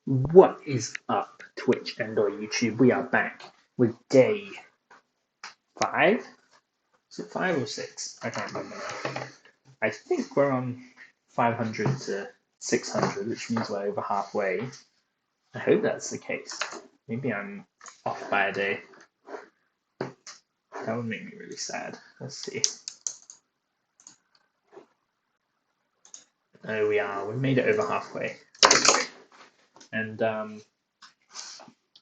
What is up, Twitch and or YouTube? We are back with day 5. Is it 5 or 6? I can't remember now. I think we're on 500 to 600, which means we're over halfway. I hope that's the case. Maybe I'm off by a day. That would make me really sad. Let's see. There we are. We made it over halfway. And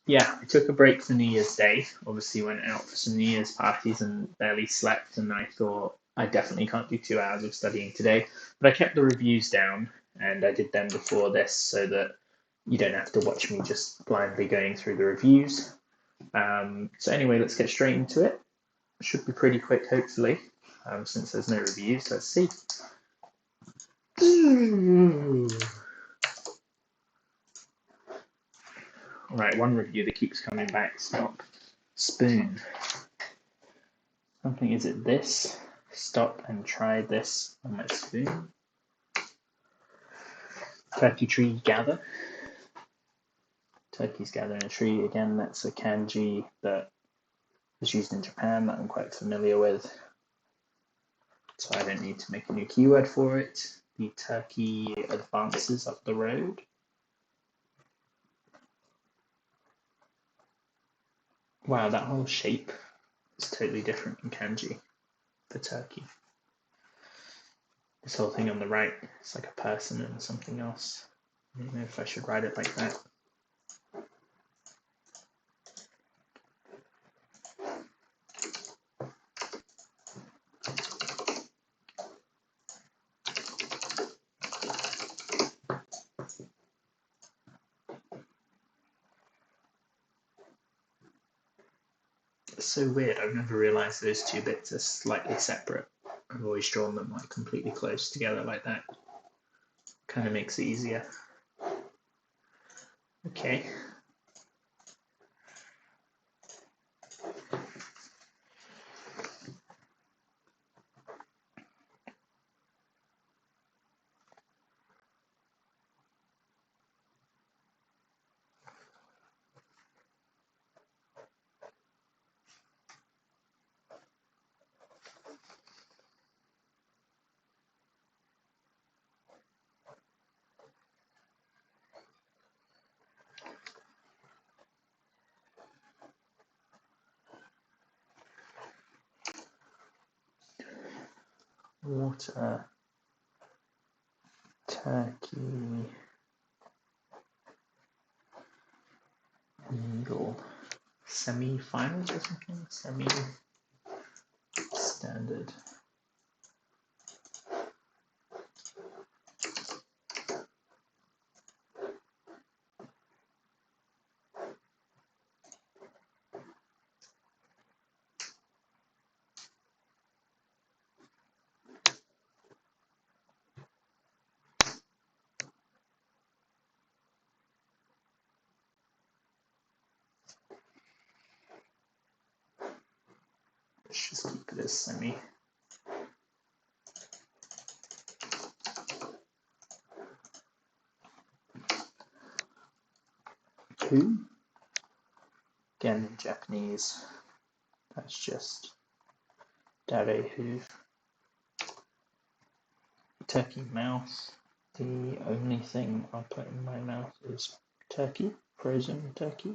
yeah, I took a break for New Year's Day. Obviously went out for some New Year's parties and barely slept, and I thought I definitely can't do 2 hours of studying today. But I kept the reviews down, and I did them before this so that you don't have to watch me just blindly going through the reviews. So anyway, let's get straight into it. Should be pretty quick, hopefully, since there's no reviews. Let's see. All right, one review that keeps coming back. Stop. Spoon. Something, is it this? Stop and try this on my spoon. Turkey tree gather. Turkeys gather in a tree. Again, that's a kanji that is used in Japan that I'm quite familiar with. So I don't need to make a new keyword for it. The turkey advances up the road. Wow, that whole shape is totally different in kanji for turkey. This whole thing on the right is like a person and something else. I don't know if I should write it like that. It's so weird. I've never realised those two bits are slightly separate. I've always drawn them like completely close together like that. Kind of makes it easier. Okay. Water, turkey, needle, semi-finals or something? Semi-standard. Let's just keep it as semi. Who? Again in Japanese, that's just darehu. Turkey mouth. The only thing I'll put in my mouth is turkey, frozen turkey.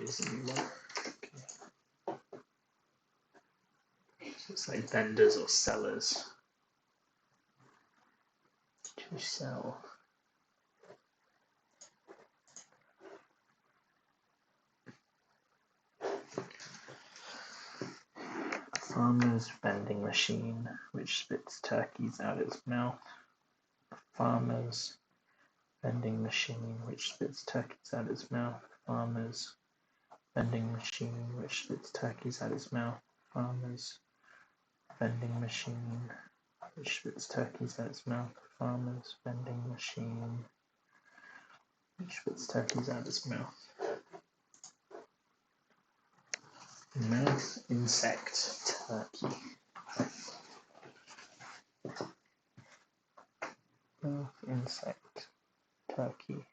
It is a new one. Okay. So it's like vendors or sellers. To sell. A farmer's vending machine which spits turkeys out its mouth. A farmer's vending machine which spits turkeys out its mouth. Farmer's vending machine which spits turkeys out its mouth. Farmer's vending machine which spits turkeys out its mouth. Farmer's vending machine which spits turkeys out its mouth. Mouth insect turkey. Mouth insect turkey.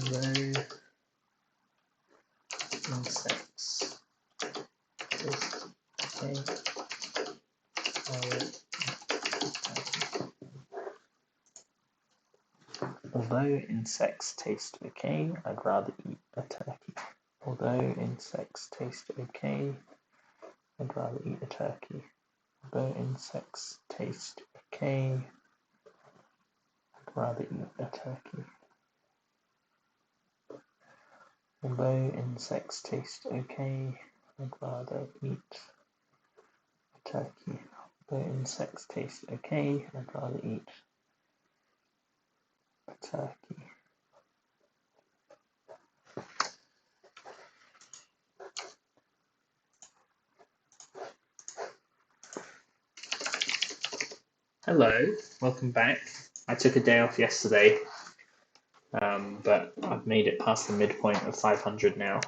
Although insects taste okay, although insects taste okay, I'd rather eat a turkey. Although insects taste okay, I'd rather eat a turkey. Although insects taste okay, I'd rather eat a turkey. Although insects taste okay, I'd rather eat a turkey. Although insects taste okay, I'd rather eat a turkey. Hello, welcome back. I took a day off yesterday, but I've made it past the midpoint of 500 now.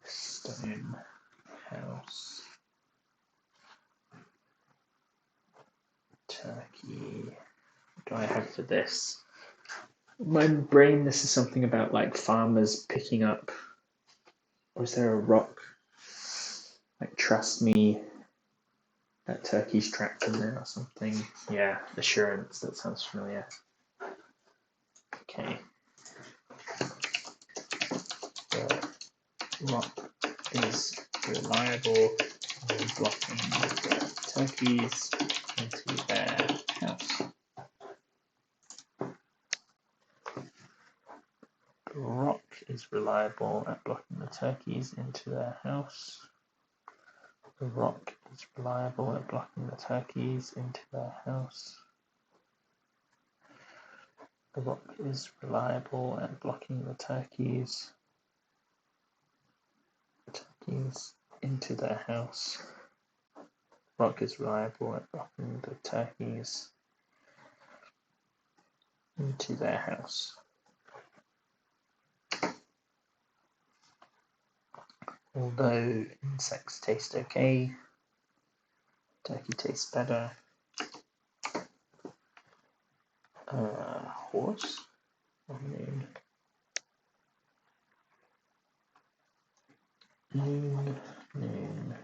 Stone house. Turkey. What do I have for this? My brain, this is something about like farmers picking up, or is there a rock? Like, trust me, that turkey's trapped in there or something. Yeah, assurance, that sounds familiar. Okay. The rock is reliable in blocking the turkeys into their house. The rock is reliable at blocking the turkeys into their house. The rock is reliable at blocking the turkeys into their house. The rock is reliable at blocking the turkeys into their house. The rock is reliable at blocking the turkeys into their house. Although insects taste okay, turkey tastes better. Horse or moon? Moon.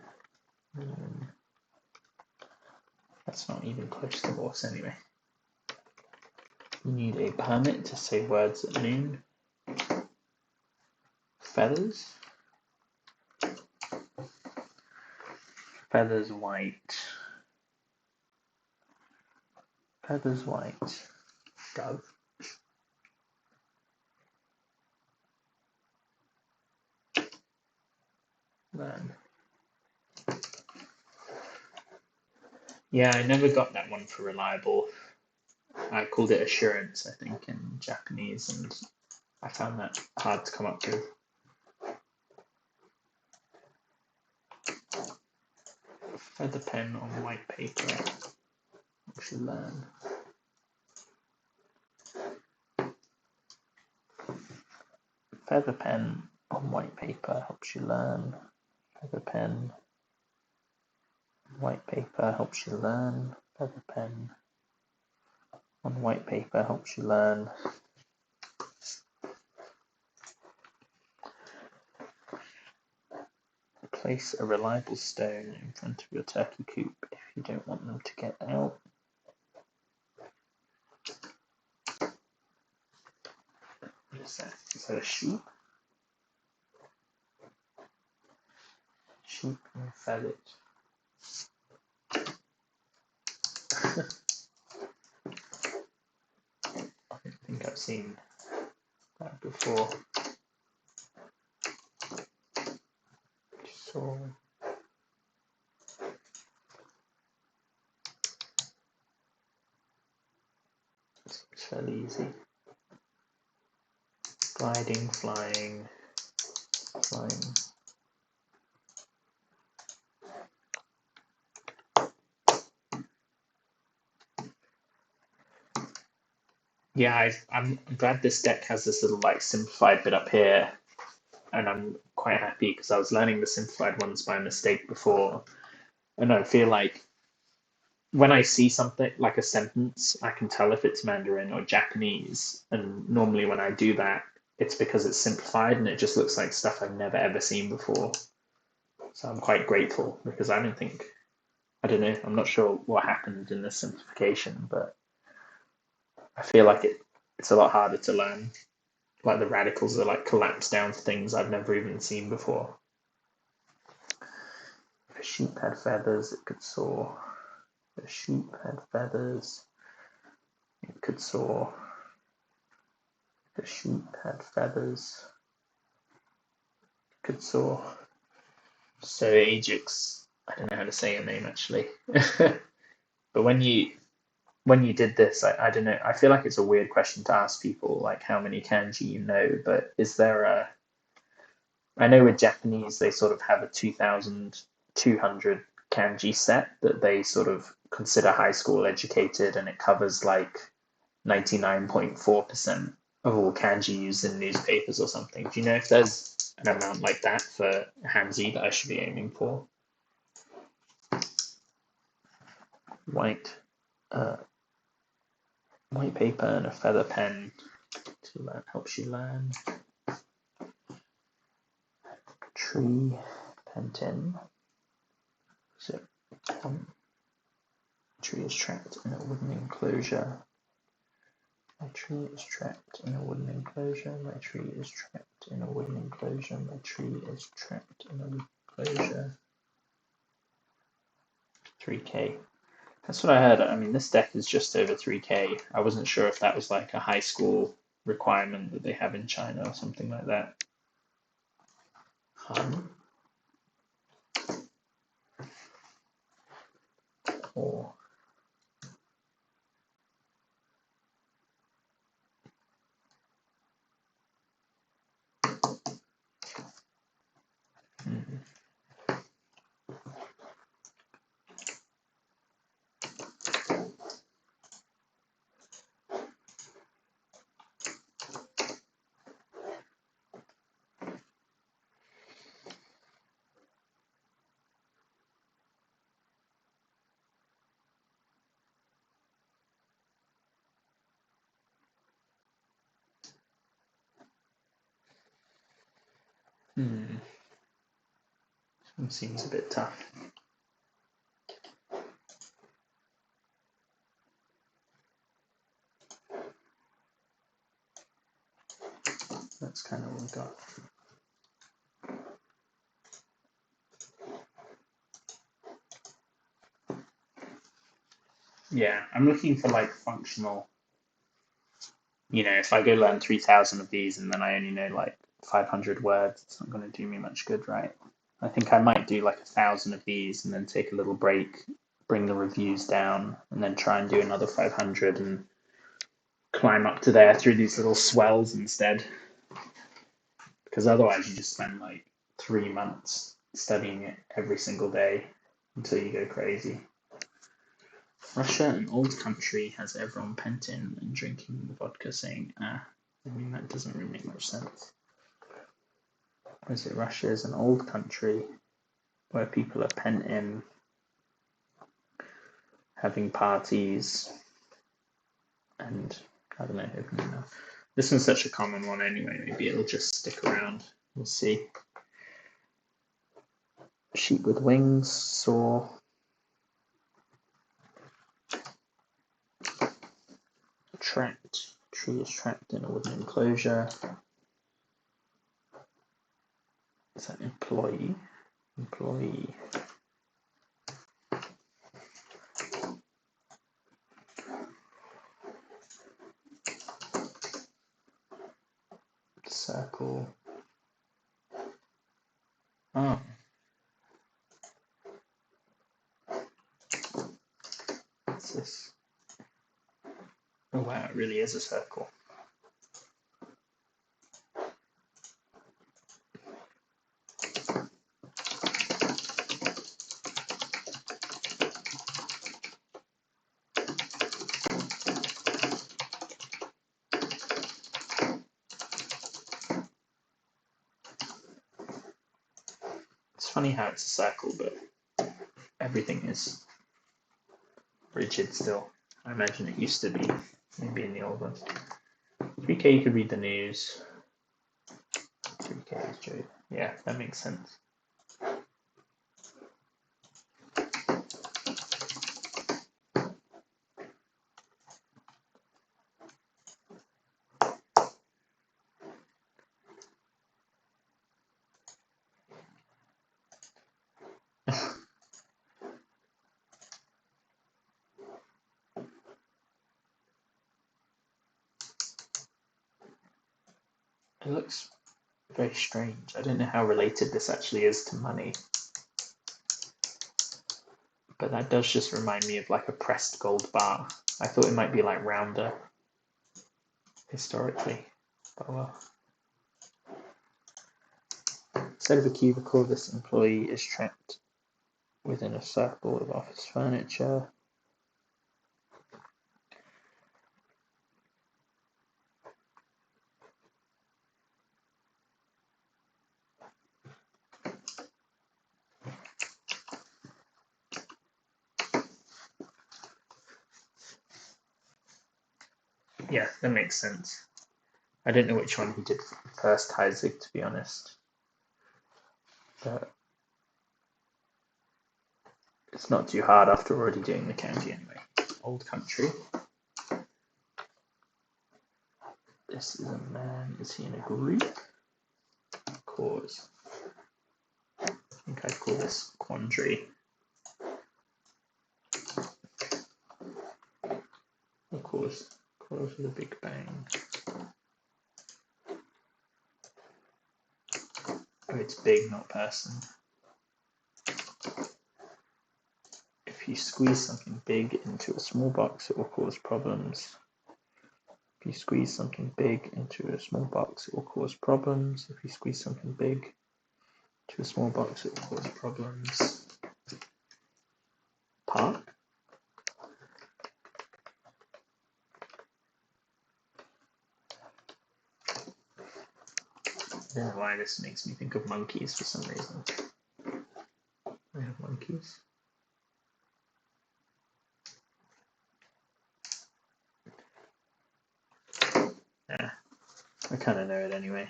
That's not even close to horse anyway. You need a permit to say words at noon. Feathers. Feathers white. Feathers white. Dove. Learn. Yeah, I never got that one for reliable. I called it assurance, I think, in Japanese, and I found that hard to come up with. Feather pen on white paper. We should learn. Feather pen on white paper helps you learn. Feather pen on white paper helps you learn. Feather pen on white paper helps you learn. Place a reliable stone in front of your turkey coop if you don't want them to get out. What is that? Is that a sheep? Sheep and feathers. I don't think I've seen that before. So it's fairly easy. gliding, flying, flying. Yeah, I'm glad this deck has this little like simplified bit up here, and I'm quite happy because I was learning the simplified ones by mistake before, and I feel like when I see something like a sentence, I can tell if it's Mandarin or Japanese, and normally when I do that, it's because it's simplified and it just looks like stuff I've never ever seen before. So I'm quite grateful because I don't know, I'm not sure what happened in the simplification, but I feel like it's a lot harder to learn. Like the radicals are like collapsed down to things I've never even seen before. If a sheep had feathers, it could soar. If a sheep had feathers, it could soar. If a sheep had feathers, it could soar. So Ajax, I don't know how to say your name actually, but when you did this, I don't know. I feel like it's a weird question to ask people, like how many kanji you know. But is there a? I know with Japanese they sort of have a 2,200 kanji set that they sort of consider high school educated, and it covers like 99.4% of all kanji used in newspapers or something. Do you know if there's an amount like that for Hanzi that I should be aiming for? White, uh, white paper and a feather pen to learn helps you learn. Tree pentin. So tree is trapped in a wooden enclosure. My tree is trapped in a wooden enclosure. My tree is trapped in a wooden enclosure. My tree is trapped in a wooden enclosure. 3K. That's what I heard. I mean, this deck is just over 3K. I wasn't sure if that was like a high school requirement that they have in China or something like that. Or It seems a bit tough. That's kind of what we got. Yeah, I'm looking for like functional. If I go learn 3,000 of these and then I only know like 500 words, it's not going to do me much good, right? I think I might do like 1,000 of these and then take a little break, bring the reviews down, and then try and do another 500 and climb up to there through these little swells instead. Because otherwise, you just spend like 3 months studying it every single day until you go crazy. Russia, an old country, has everyone pent in and drinking the vodka, saying, I mean, that doesn't really make much sense. Is it Russia is an old country where people are pent in, having parties, and I don't know. This one's such a common one anyway, maybe it'll just stick around. We'll see. Sheep with wings, saw. Trapped. Tree is trapped in a wooden enclosure. Is that employee? Employee. Circle. Oh. What's this? Oh wow, it really is a circle. funny how it's a circle, but everything is rigid still. I imagine it used to be, maybe in the old ones. 3K, you could read the news. 3K is Joe. Yeah, that makes sense. It looks very strange. I don't know how related this actually is to money. But that does just remind me of like a pressed gold bar. I thought it might be like rounder historically, but well. Instead of a cubicle, this employee is trapped within a circle of office furniture. Yeah, that makes sense. I don't know which one he did first, Heisig, to be honest. But it's not too hard after already doing the county anyway. Old country. This is a man. Is he in a group? Cause. I think I'd call this quandary. Of course. Cause of the Big Bang. Oh, it's big, not person. If you squeeze something big into a small box, it will cause problems. If you squeeze something big into a small box, it will cause problems. If you squeeze something big into a small box, it will cause problems. Park? I don't know why this makes me think of monkeys for some reason. I have monkeys. Yeah, I kind of know it anyway.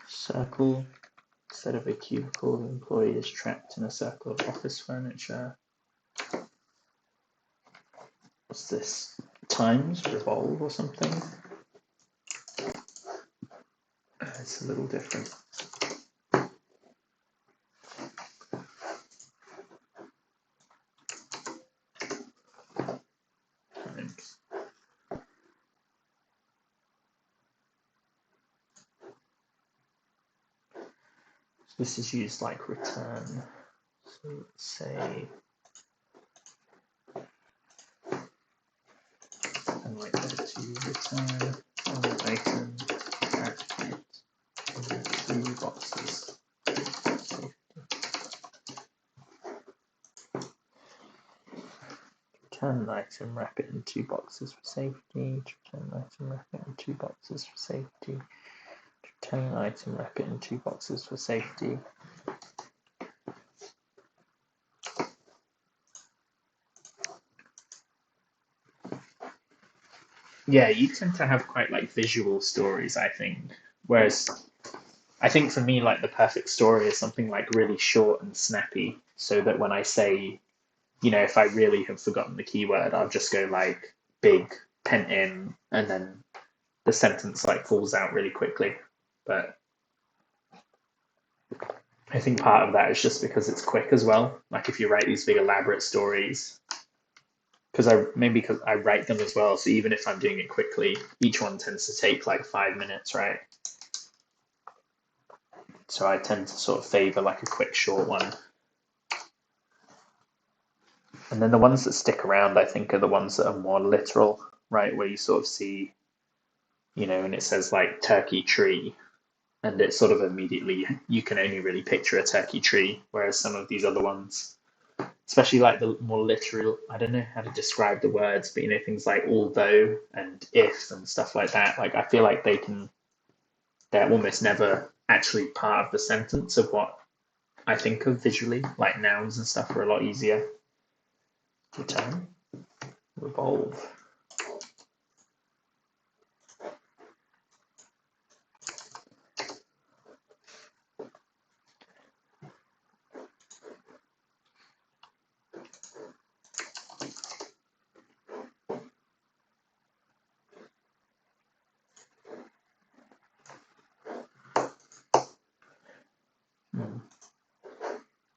Circle. Instead of a cubicle, the employee is trapped in a circle of office furniture. What's this? Times revolve or something? It's a little different. Times. So this is used like return. So let's say and like that to return an item at it in 3 boxes. Return an item, wrap it in 2 boxes for safety. Return an item, wrap it in 2 boxes for safety. Return an item, wrap it in 2 boxes for safety. Yeah, you tend to have quite like visual stories, I think. Whereas I think for me, like the perfect story is something like really short and snappy, so that when I say, if I really have forgotten the keyword, I'll just go like big, pent in, and then the sentence like falls out really quickly. But I think part of that is just because it's quick as well. Like if you write these big elaborate stories, because I write them as well. So even if I'm doing it quickly, each one tends to take like 5 minutes, right? So I tend to sort of favor like a quick, short one. And then the ones that stick around, I think, are the ones that are more literal, right? Where you sort of see, and it says like turkey tree, and it's sort of immediately, you can only really picture a turkey tree, whereas some of these other ones, especially like the more literal, I don't know how to describe the words, but things like although and if and stuff like that, like I feel like they're almost never actually part of the sentence of what I think of visually. Like nouns and stuff are a lot easier. Return, revolve.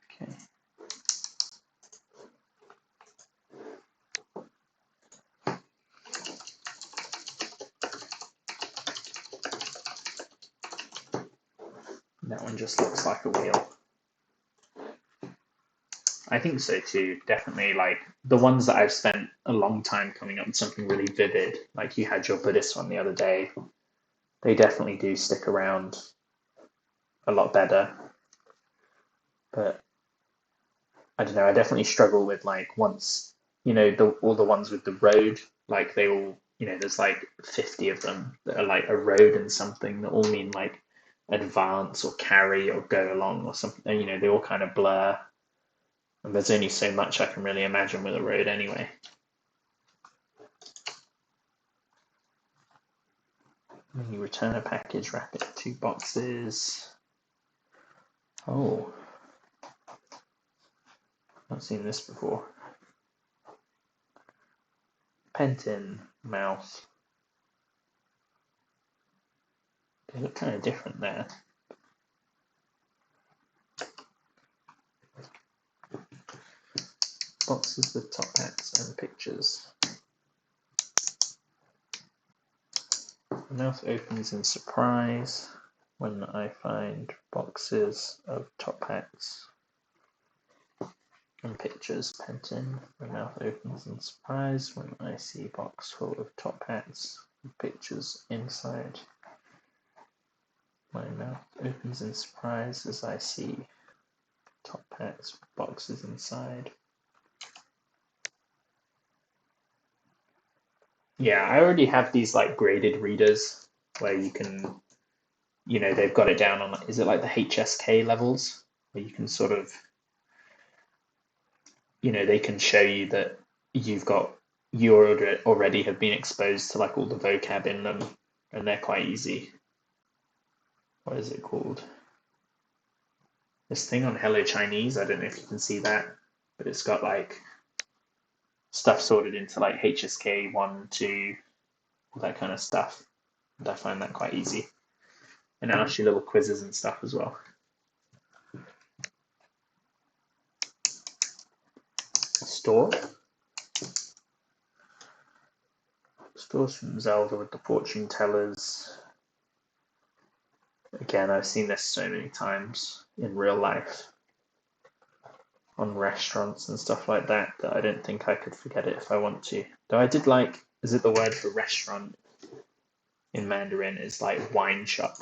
Okay. That one just looks like a wheel. I think so too. Definitely, like the ones that I've spent a long time coming up with something really vivid, like you had your Buddhist one the other day, they definitely do stick around a lot better. But I don't know, I definitely struggle with like once, all the ones with the road, like they all, there's like 50 of them that are like a road and something that all mean like advance or carry or go along or something. They all kind of blur. And there's only so much I can really imagine with a road anyway. When you return a package, wrap it in 2 boxes. Oh, not seen this before. Penton, mouse. They look kind of different there. Boxes with top hats and pictures. The mouth opens in surprise when I find boxes of top hats and pictures. Penton. The mouth opens in surprise when I see a box full of top hats and pictures inside. My mouth opens in surprise as I see top hats with boxes inside. Yeah, I already have these like graded readers where you can, they've got it down on, is it like the HSK levels? Where you can sort of, they can show you that you already have been exposed to like all the vocab in them, and they're quite easy. What is it called? This thing on Hello Chinese, I don't know if you can see that, but it's got like stuff sorted into like HSK 1, 2, all that kind of stuff. And I find that quite easy. And it asks you little quizzes and stuff as well. Store. Stores from Zelda with the fortune tellers. Again, I've seen this so many times in real life on restaurants and stuff like that I don't think I could forget it if I want to. Though I did like, is it the word for restaurant in Mandarin is like wine shop?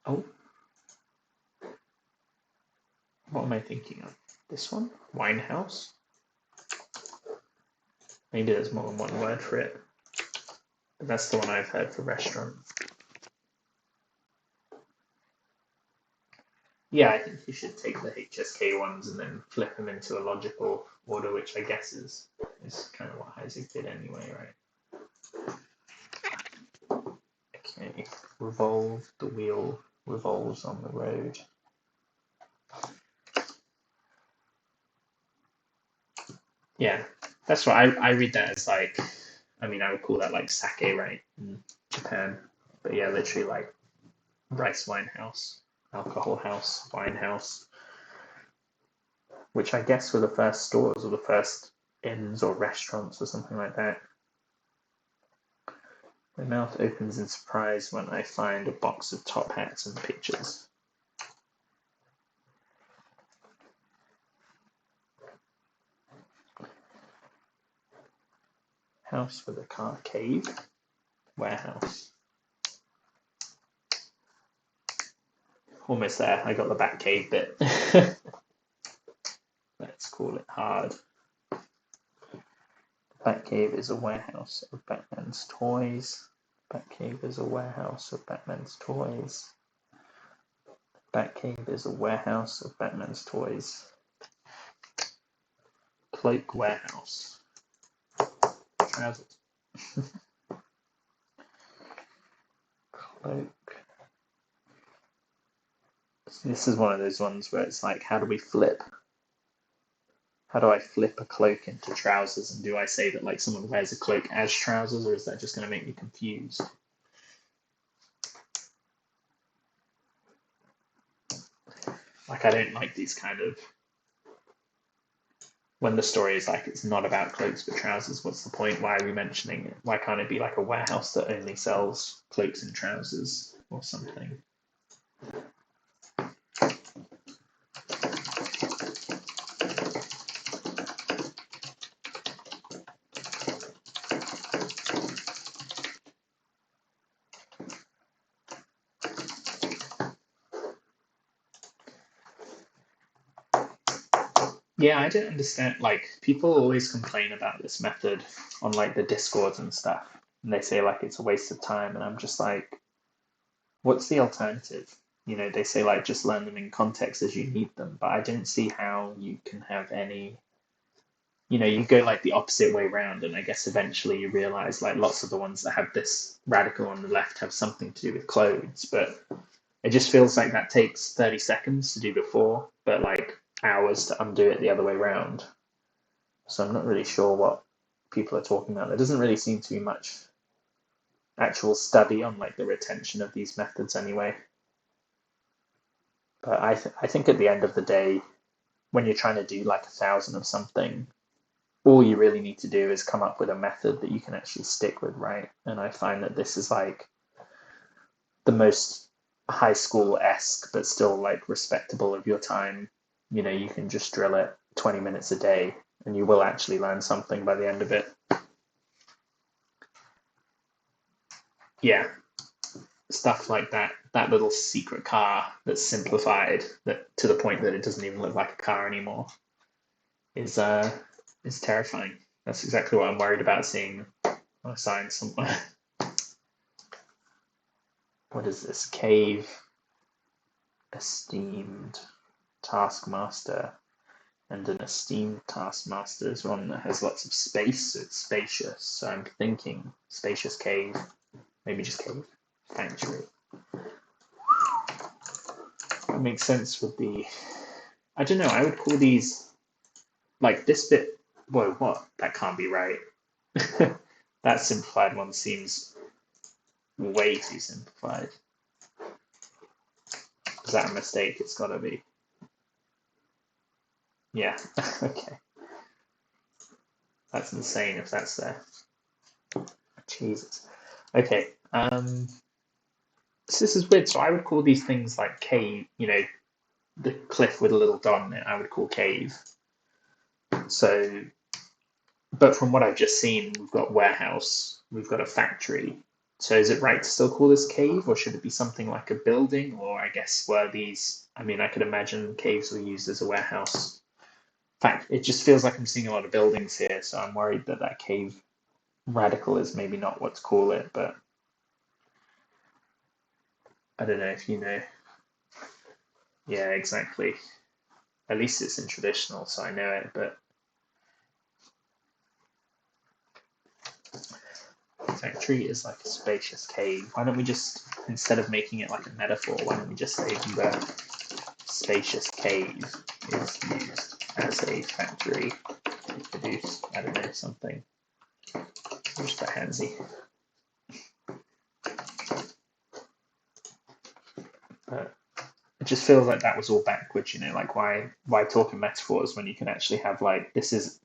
Oh, what am I thinking of? This one? Wine house? Maybe there's more than one word for it. But that's the one I've heard for restaurant. Yeah, I think you should take the HSK ones and then flip them into a logical order, which I guess is kind of what Isaac did anyway, right? Okay, revolve, the wheel revolves on the road. Yeah, that's what I read that as like, I would call that like sake, right, in Japan. But yeah, literally like rice wine house, alcohol house, wine house, which I guess were the first stores or the first inns or restaurants or something like that. My mouth opens in surprise when I find a box of top hats and pictures. House with a car cave. warehouse. Almost there. I got the Batcave bit. Let's call it hard. Batcave is a warehouse of Batman's toys. Batcave is a warehouse of Batman's toys. Batcave is a warehouse of Batman's toys. Cloak warehouse. Trousers. Cloak. This is one of those ones where it's like, how do we flip? How do I flip a cloak into trousers? And do I say that like someone wears a cloak as trousers, or is that just going to make me confused? Like, I don't like these kind of, when the story is like, it's not about cloaks but trousers, what's the point? Why are we mentioning it? Why can't it be like a warehouse that only sells cloaks and trousers or something? Yeah, I don't understand. Like, people always complain about this method on like the Discords and stuff, and they say like it's a waste of time, and I'm just like, what's the alternative? You know, they say like just learn them in context as you need them, but I don't see how you can have any. You know, you go like the opposite way round, and I guess eventually you realize like lots of the ones that have this radical on the left have something to do with clothes, but it just feels like that takes 30 seconds to do before, but like hours to undo it the other way around. So I'm not really sure what people are talking about. There doesn't really seem to be much actual study on like the retention of these methods anyway. But I think at the end of the day, when you're trying to do like 1,000 of something, all you really need to do is come up with a method that you can actually stick with, right? And I find that this is like the most high school-esque, but still like respectable of your time. You know, you can just drill it 20 minutes a day and you will actually learn something by the end of it. Yeah, stuff like that little secret car that's simplified that to the point that it doesn't even look like a car anymore is terrifying. That's exactly what I'm worried about seeing on a sign somewhere. What is this? Cave, esteemed taskmaster, and an esteemed taskmaster is one that has lots of space, so it's spacious. So I'm thinking spacious cave, maybe just cave, factory. That makes sense with the, I don't know, I would call these, like this bit, whoa, what? That can't be right. That simplified one seems way too simplified. Is that a mistake? It's gotta be. Yeah, okay. That's insane if that's there. Jesus. Okay. So this is weird. So I would call these things like cave, you know, the cliff with a little dot on it, I would call cave. So, but from what I've just seen, we've got warehouse, we've got a factory. So is it right to still call this cave, or should it be something like a building? Or I guess were these, I mean, I could imagine caves were used as a warehouse. In fact, it just feels like I'm seeing a lot of buildings here, so I'm worried that that cave radical is maybe not what to call it, but I don't know if you know. Yeah, exactly. At least it's in traditional, so I know it, but factory is like a spacious cave. Why don't we just, instead of making it like a metaphor, why don't we just say the spacious cave is used as a factory to produce, I don't know, something. Just put handsy. But it just feels like that was all backwards, you know, like why talk in metaphors when you can actually have like this is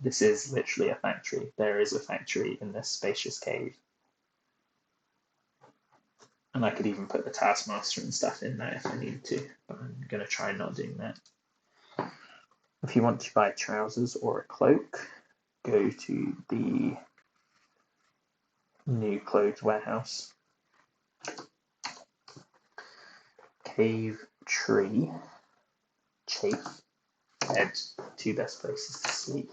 literally a factory. There is a factory in this spacious cave. And I could even put the taskmaster and stuff in there if I need to, but I'm gonna try not doing that. If you want to buy trousers or a cloak, go to the New clothes warehouse. Cave, tree, chafe, bed, two best places to sleep.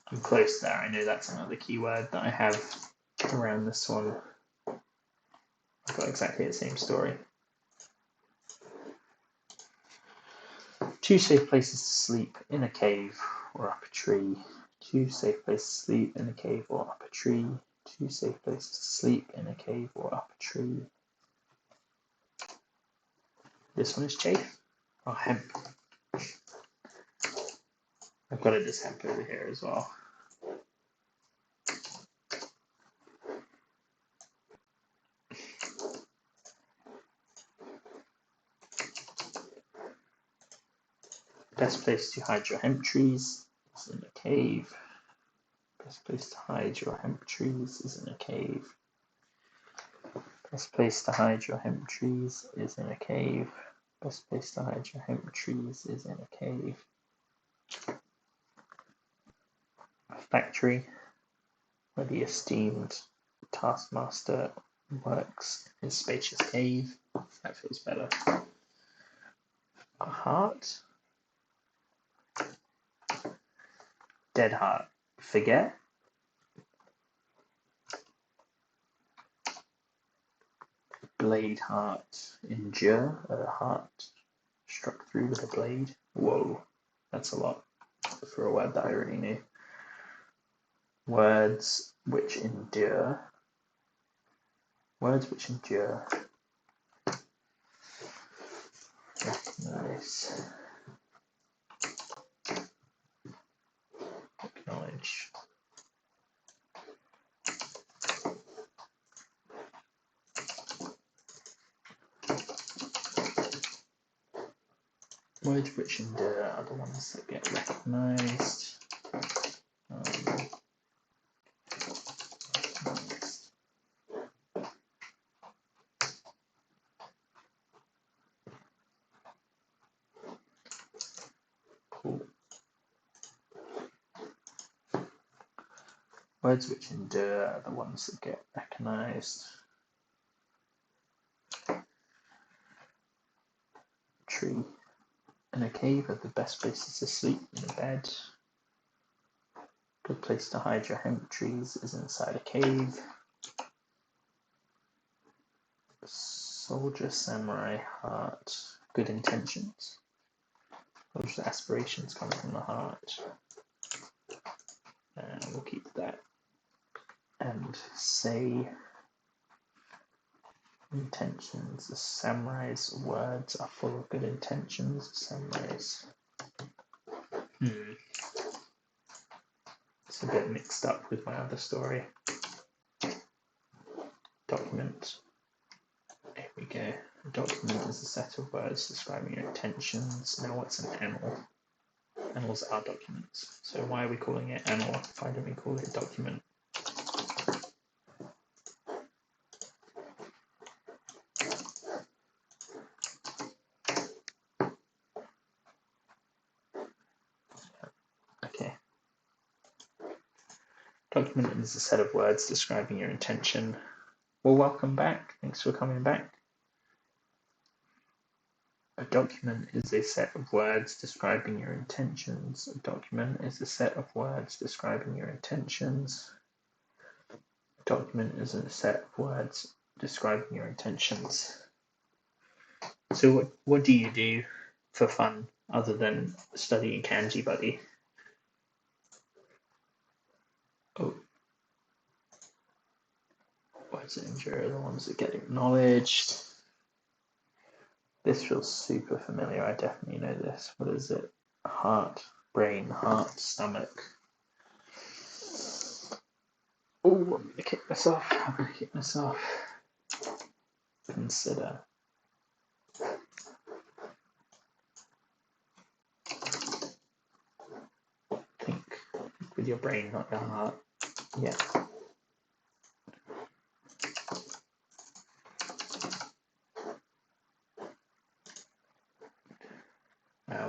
I'm close there. I know that's another keyword that I have around this one. I've got exactly the same story. Two safe places to sleep, in a cave or up a tree. Two safe places to sleep, in a cave or up a tree. Two safe places to sleep, in a cave or up a tree. This one is chafe. Oh, hemp. I've got a this hemp over here as well. Best place to hide your hemp trees is in a cave. Best place to hide your hemp trees is in a cave. Best place to hide your hemp trees is in a cave. Best place to hide your hemp trees is in a cave. A factory where the esteemed taskmaster works in his spacious cave. That feels better. A heart. Dead heart. Forget. Blade heart. Endure. A heart struck through with a blade. Whoa, that's a lot for a word that I already knew. Words which endure. Words which endure. Recognize. Acknowledge. Words which endure are the ones that get recognized. Cool. Words which endure are the ones that get recognized. Tree. In a cave are the best places to sleep. In a bed. Good place to hide your hemp trees is inside a cave. Soldier, samurai, heart. Good intentions. Those aspirations come from the heart. And we'll keep that. And say intentions. The samurai's words are full of good intentions. Samurai's. It's a bit mixed up with my other story. Document. Here we go. A document is a set of words describing your intentions. Now what's an annal? Annals are documents. So why are we calling it annal? Why don't we call it document? Okay. Document is a set of words describing your intention. Well, welcome back. Thanks for coming back. A document is a set of words describing your intentions. A document is a set of words describing your intentions. A document is a set of words describing your intentions. So what do you do for fun other than studying kanji, buddy? Oh. Words that endure are the ones that get acknowledged. This feels super familiar. I definitely know this. What is it? Heart, brain, heart, stomach. Oh, I'm going to kick myself. Consider. Think with your brain, not your heart. Yeah.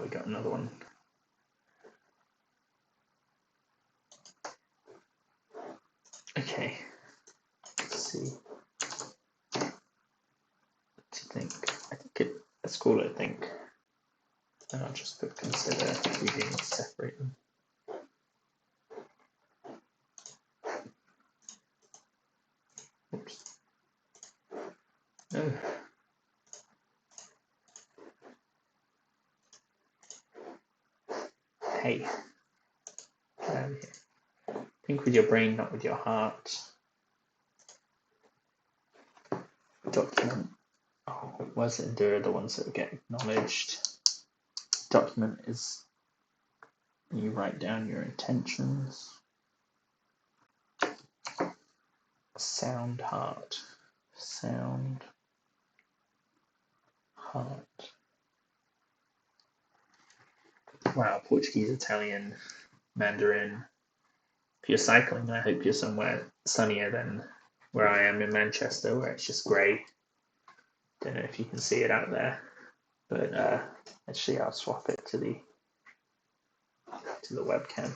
We got another one. think let's call it think. And I'll just put consider if we do need to separate them. Oops. Oh. Hey. Get out of here. Think with your brain, not with your heart. Document. Oh, words that endure are the ones that get acknowledged. Document is you write down your intentions. Sound heart. Sound heart. Wow, Portuguese, Italian, Mandarin. If you're cycling, I hope you're somewhere sunnier than where I am in Manchester, where it's just grey. Don't know if you can see it out there, but actually I'll swap it to the webcam.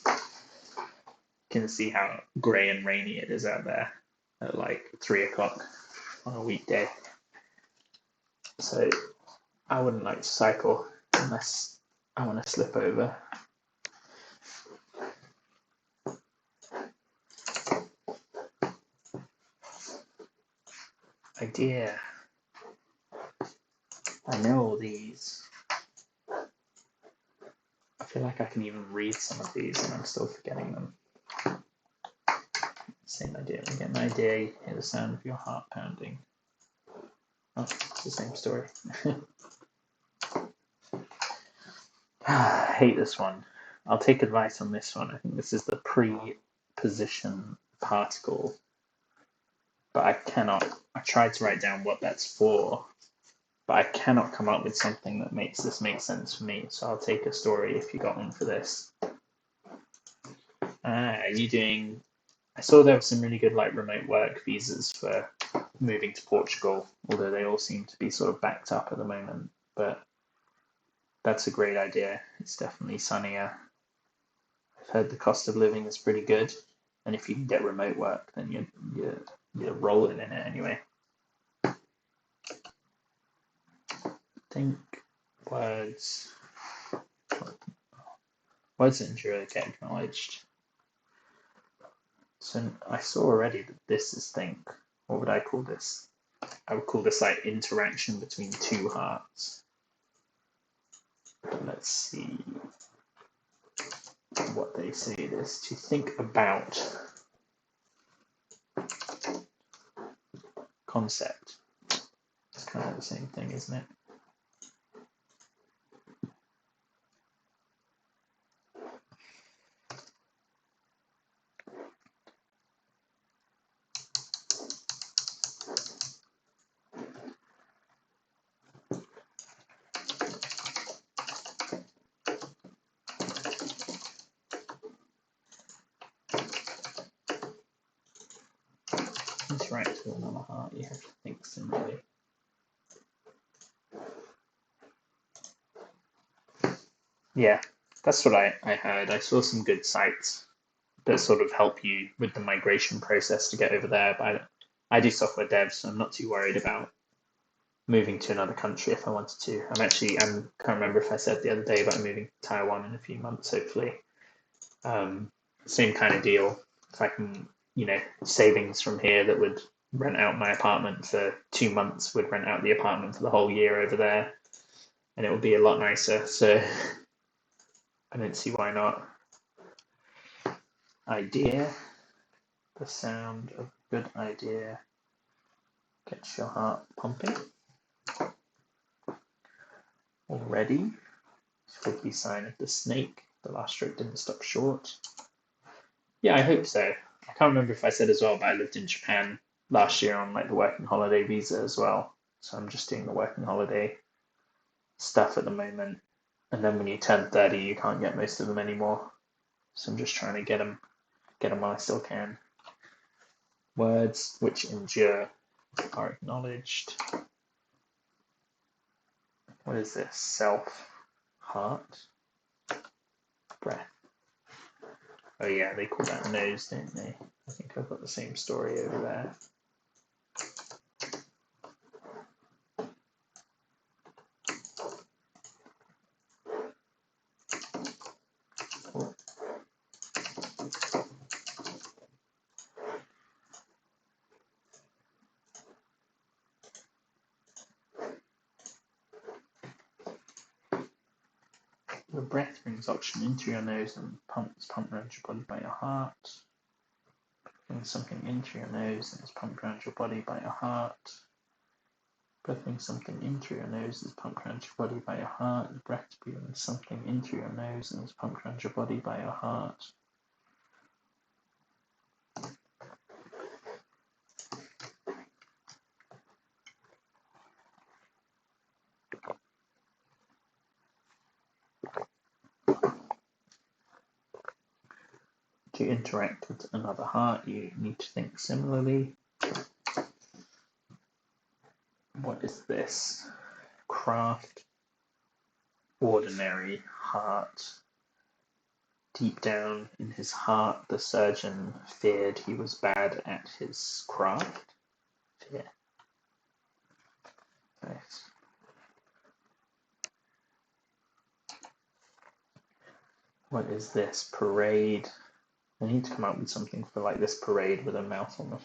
You can see how grey and rainy it is out there at like 3 o'clock on a weekday. So I wouldn't like to cycle unless I want to slip over. Idea. I know all these. I feel like I can even read some of these and I'm still forgetting them. Same idea. We get an idea, you hear the sound of your heart pounding. Oh, it's the same story. I hate this one. I'll take advice on this one. I think this is the preposition particle. But I tried to write down what that's for, but I cannot come up with something that makes this make sense for me. So I'll take a story if you got one for this. I saw there were some really good like remote work visas for moving to Portugal, although they all seem to be sort of backed up at the moment. But that's a great idea. It's definitely sunnier. I've heard the cost of living is pretty good, and if you can get remote work, then you're rolling in it anyway. Think words that endure get acknowledged. So I saw already that this is think. What would I call this? I would call this like interaction between two hearts. But let's see what they say it is. To think about. Concept. It's kind of the same thing, isn't it? Interact with another heart, you have to think similarly. Yeah, that's what I heard. I saw some good sites that sort of help you with the migration process to get over there. But I do software dev, so I'm not too worried about moving to another country if I wanted to. I can't remember if I said the other day, but I'm moving to Taiwan in a few months, hopefully. Same kind of deal. If I can, savings from here that would rent out my apartment for 2 months would rent out the apartment for the whole year over there, and it would be a lot nicer. So I don't see why not. Idea. The sound of a good idea gets your heart pumping. Already. This could be a sign of the snake. The last stroke didn't stop short. Yeah, I hope so. I can't remember if I said as well, but I lived in Japan last year on like the working holiday visa as well. So I'm just doing the working holiday stuff at the moment. And then when you turn 30, you can't get most of them anymore. So I'm just trying to get them while I still can. Words which endure are acknowledged. What is this? Self, heart, breath. Oh yeah, they call that nose, don't they? I think I've got the same story over there. breath brings oxygen into your nose and pumps around your body by your heart. Brings something into your nose and is pumped around your body by your heart. Breathing something into your nose is pumped around your body by your heart. Breath brings something into your nose and is pumped around your body by your heart. To interact with another heart, you need to think similarly. What is this? Craft, ordinary heart. Deep down in his heart, the surgeon feared he was bad at his craft. Fear. Nice. What is this? Parade. I need to come up with something for like this parade with a mouth on the.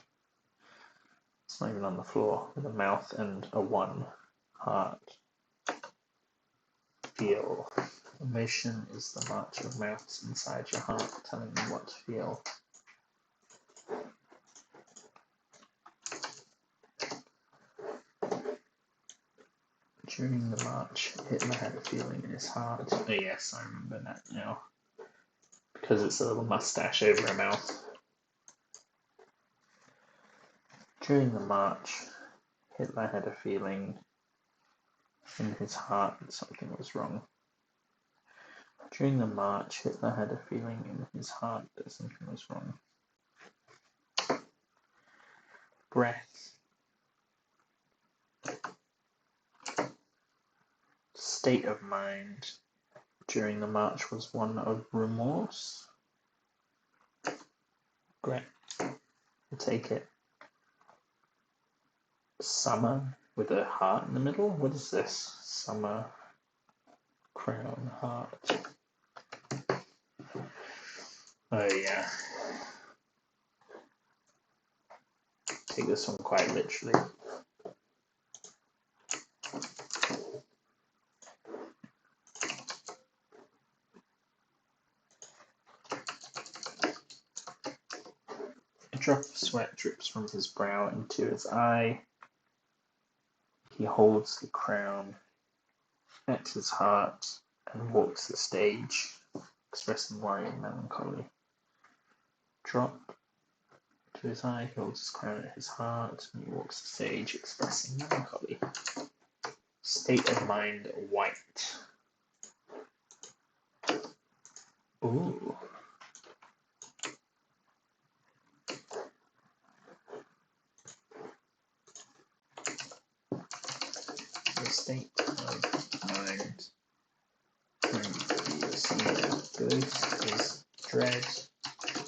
It's not even on the floor. With a mouth and a one. Heart. Feel. Emotion is the march of mouths inside your heart, telling you what to feel. During the march, Hitler had a feeling in his heart. Oh yes, I remember that now. Because it's a little mustache over a mouth. During the march, Hitler had a feeling in his heart that something was wrong. During the march, Hitler had a feeling in his heart that something was wrong. Breath. State of mind during the march was one of remorse. Great. We'll take it. Summer with a heart in the middle. What is this? Summer, crown, heart. Oh yeah. Take this one quite literally. A drop of sweat drips from his brow into his eye. He holds the crown at his heart and walks the stage, expressing worry and melancholy. Drop to his eye, he holds his crown at his heart, and he walks the stage, expressing melancholy. State of mind, white. Ooh. The state of mind when you see a ghost is dread,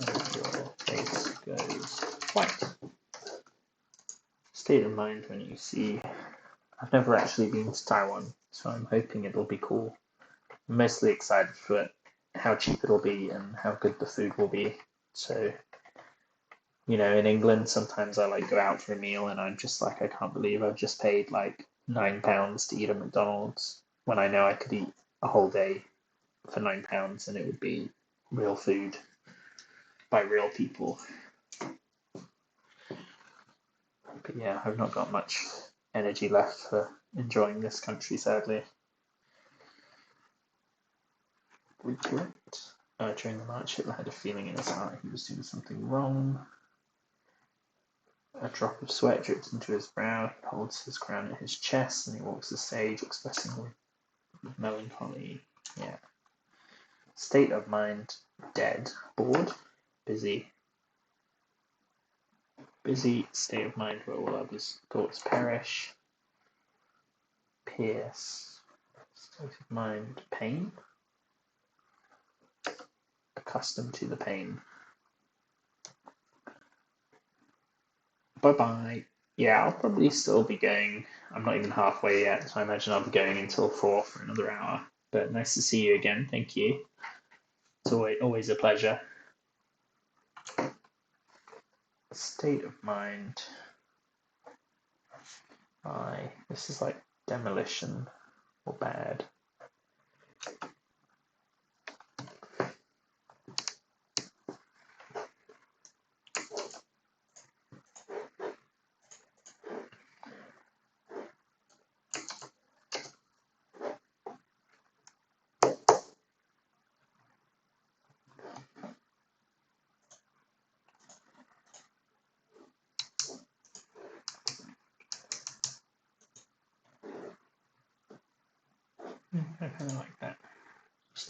and your face goes white. State of mind when you see. I've never actually been to Taiwan, so I'm hoping it'll be cool. I'm mostly excited for how cheap it'll be and how good the food will be. So, you know, in England, sometimes I like go out for a meal and I'm just like, I can't believe I've just paid like £9 to eat at McDonald's when I know I could eat a whole day for £9 and it would be real food by real people. But yeah, I've not got much energy left for enjoying this country, sadly. Regret. During the march, Hitler had a feeling in his heart he was doing something wrong. A drop of sweat drips into his brow. He holds his crown at his chest and he walks the stage, expressing melancholy. Yeah. State of mind, dead. Bored. Busy. Busy. State of mind where all others' thoughts perish. Pierce. State of mind, pain. Accustomed to the pain. Bye-bye. Yeah, I'll probably still be going. I'm not even halfway yet, so I imagine I'll be going until 4 for another hour. But nice to see you again. Thank you. It's always a pleasure. State of mind. This is like demolition or bad.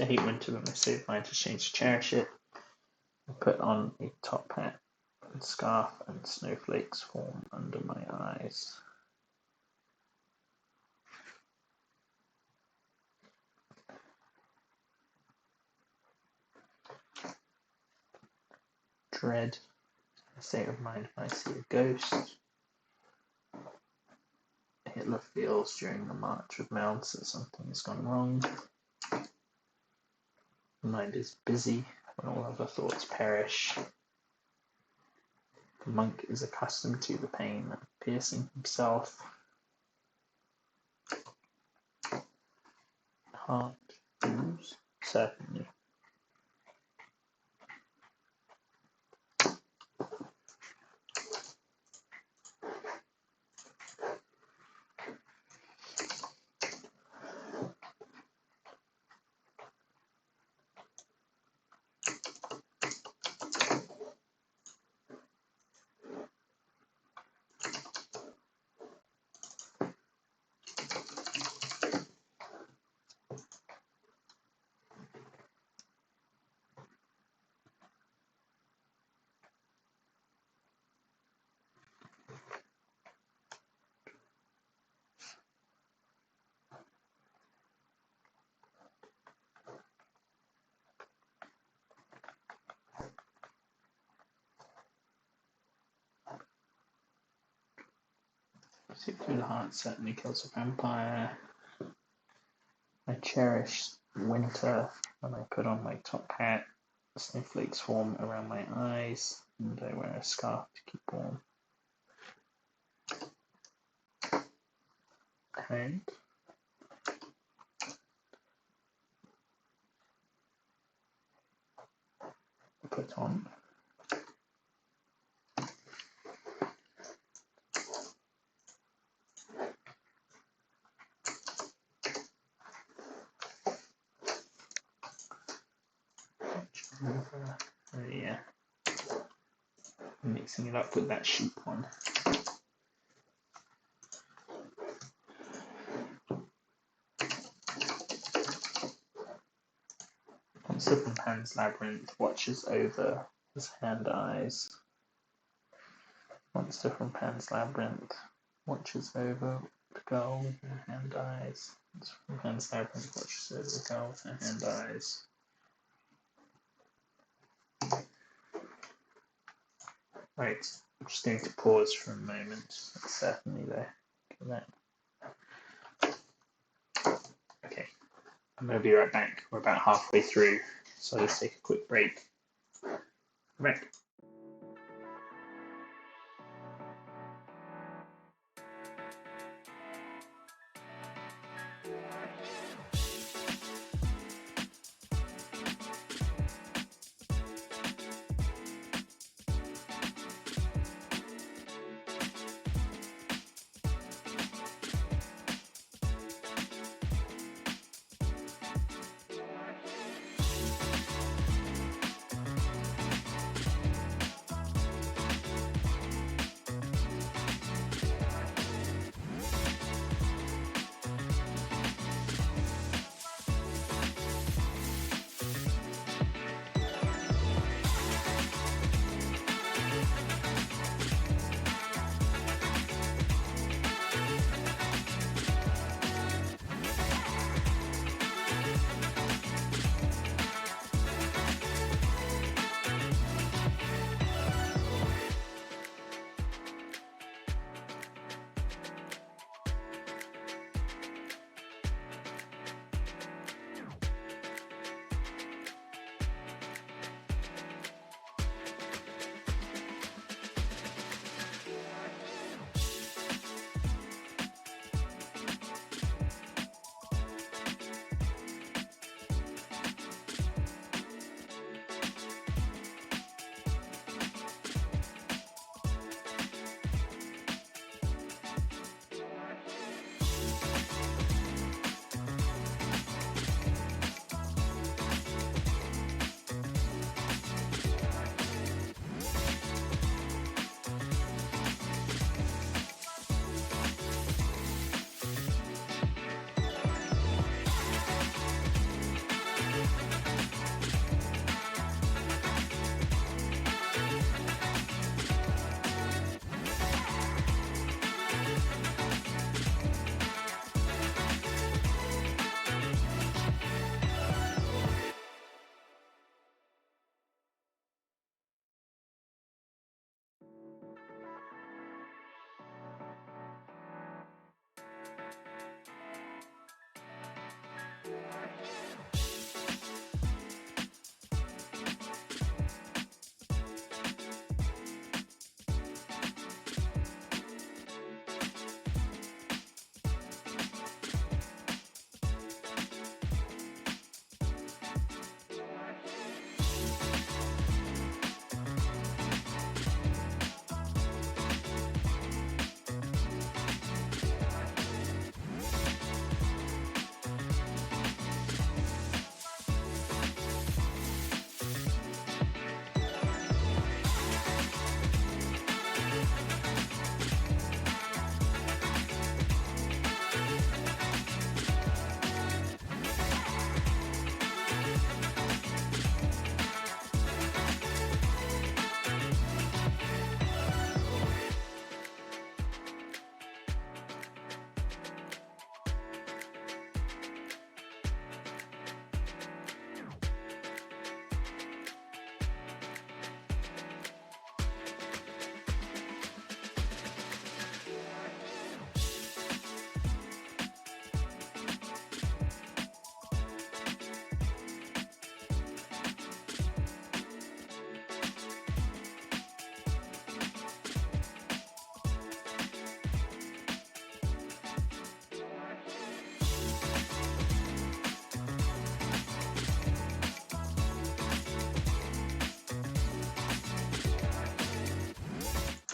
I hate winter, but I'm so inclined to change to cherish it. I put on a top hat and scarf, and snowflakes form under my eyes. Dread, a state of mind when I see a ghost. Hitler feels during the march of mounts that something has gone wrong. The mind is busy when all other thoughts perish. The monk is accustomed to the pain of piercing himself. Heart wounds, certainly. Sick through the heart certainly kills a vampire. I cherish winter when I put on my top hat. Snowflakes form around my eyes, and I wear a scarf to keep warm. And put on yeah, mixing it up with that sheep one. Monster from Pan's Labyrinth watches over his hand eyes. Monster from Pan's Labyrinth watches over the girl with her hand eyes. Monster from Pan's Labyrinth watches over the girl with her hand eyes. Right, I'm just going to pause for a moment. That's certainly there. Look at that. Okay, I'm going to be right back. We're about halfway through, so let's take a quick break. Right.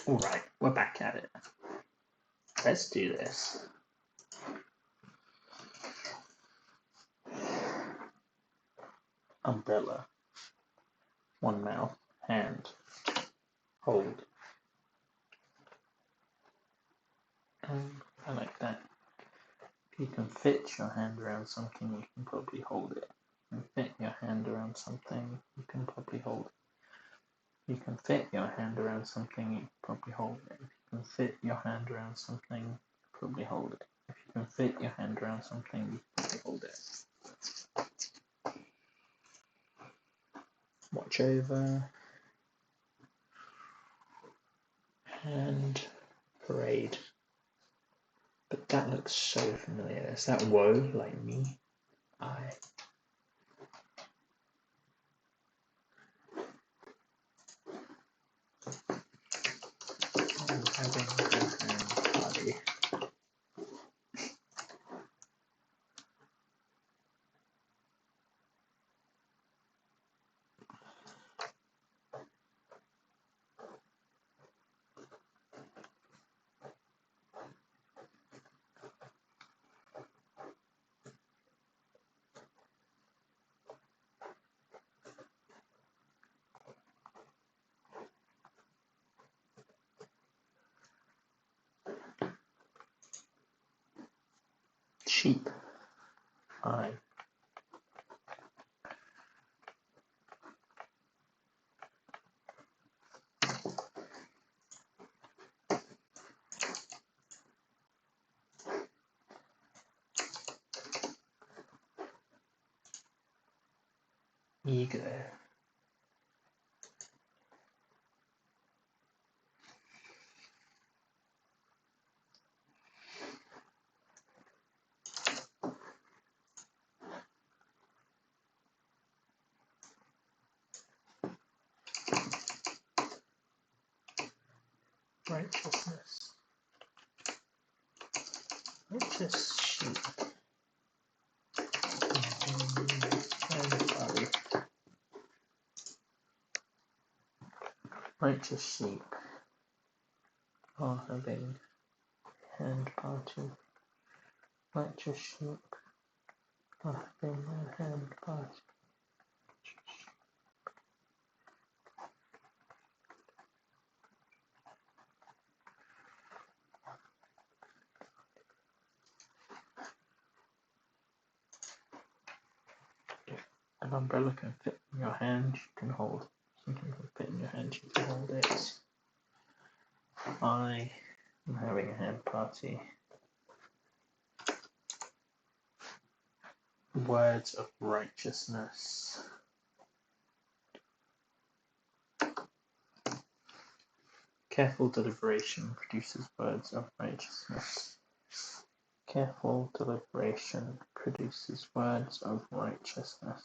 Alright, we're back at it. Let's do this. Umbrella. One mouth, hand, hold. I like that. If you can fit your hand around something, you can probably hold it. You can fit your hand around something, you can probably hold it. You can fit your hand around something, you can probably hold it. If you can fit your hand around something, you can probably hold it. If you can fit your hand around something, you can probably hold it. Watch over. Hand parade. But that looks so familiar. Is that woe, like me? I. I'm having a hand party. Sheep. I. Ego. Righteousness. Righteous sheep. Hand party. Righteous sheep are having hand party. Righteous sheep are having a hand party. An umbrella can fit in your hand, you can hold. Something can fit in your hand, you can hold it. I am having a hand party. Words of righteousness. Careful deliberation produces words of righteousness. Careful deliberation produces words of righteousness.